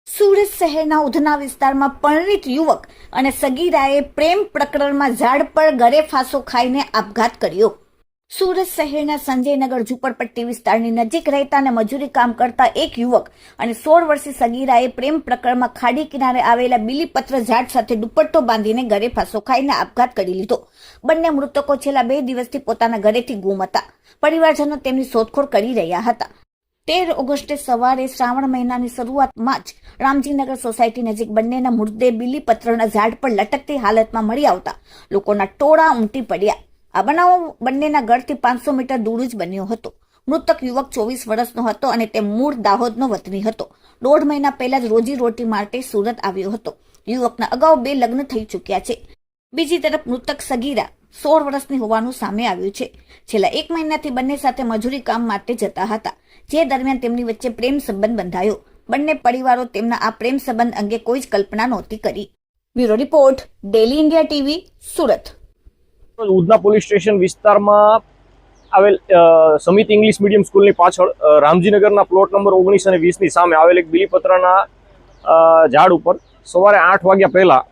સુરત શહેરના ઉધના વિસ્તારમાં પરિણીત યુવક અને સગીરાએ પ્રેમ પ્રકરણમાં ઝાડ પર ગળે ફાંસો ખાઈને આપઘાત કર્યો। સુરત શહેરના સંજયનગર ઝુંપડપટ્ટી વિસ્તારની નજીક રહેતા અને મજૂરી કામ કરતા એક યુવક અને 16 વર્ષીય સગીરાએ પ્રેમ પ્રકરણમાં ખાડી કિનારે આવેલા બીલીપત્ર ઝાડ સાથે દુપટ્ટો બાંધીને ગળે ફાંસો ખાઈને આપઘાત કરી લીધો। બંને મૃતકો છેલ્લા 2 દિવસથી પોતાના ઘરેથી ગુમ હતા। પરિવારજનો તેમની શોધખોળ કરી રહ્યા હતા। 13 ઓગસ્ટે સવારે શ્રાવણ મહિનાની શરૂઆતમાં જ રામજીનગર સોસાયટી નજીક બંનેના મૃતદેહ બીલીપત્રના ઝાડ પર લટકતી હાલતમાં મળી આવતા લોકોના ટોળા ઉમટી પડ્યા। આ બનાવ બંનેના ઘરથી 500 મીટર દૂર જ બન્યો હતો। મૃતક યુવક 24 વર્ષનો હતો અને તે મૂળ દાહોદનો વતની હતો। 1.5 મહિના પહેલા જ રોજી રોટી માટે સુરત આવ્યો હતો। યુવકના અગાઉ 2 લગ્ન થઈ ચૂક્યા છે। બીજી તરફ મૃતક સગીરા 16 વર્ષની હોવાનું સામે આવ્યું છે। છેલ્લા 1 મહિનાથી બંને સાથે મજૂરી કામ માટે જતા હતા, જે દરમિયાન તેમની વચ્ચે પ્રેમ સંબંધ બંધાયો। બંને પરિવારો તેમના આ પ્રેમ સંબંધ અંગે કોઈ જ કલ્પના નહોતી કરી। Bureau report, daily India TV, Surat. Udhna police station વિસ્તારમાં આવેલ સમિત ઇંગ્લિશ મીડિયમ સ્કૂલની પાછળ રામજીનગરના પ્લોટ નંબર 19 અને 20ની સામે આવેલ એક બીલીપત્રના ઝાડ ઉપર સવારે 8 વાગ્યા પહેલા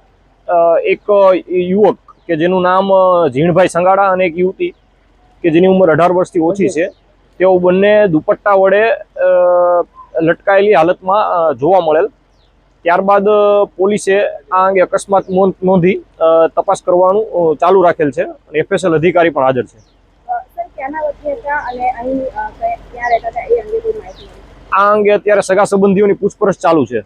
એક યુવક કે જેનું નામ ઝીણભાઈ સંગાડા અને એક યુવતી કે જેની ઉંમર 18 વર્ષથી ઓછી છે, તેઓ બંને દુપટ્ટા વડે લટકાયેલી હાલતમાં જોવા મળેલ। ત્યારબાદ પોલીસે આ અંગે અકસ્માત નોંધી તપાસ કરવાનું ચાલુ રાખેલ છે અને એફએસએલ અધિકારી પણ હાજર છે। આ અંગે અત્યારે સગા સંબંધીઓની પૂછપરછ ચાલુ છે।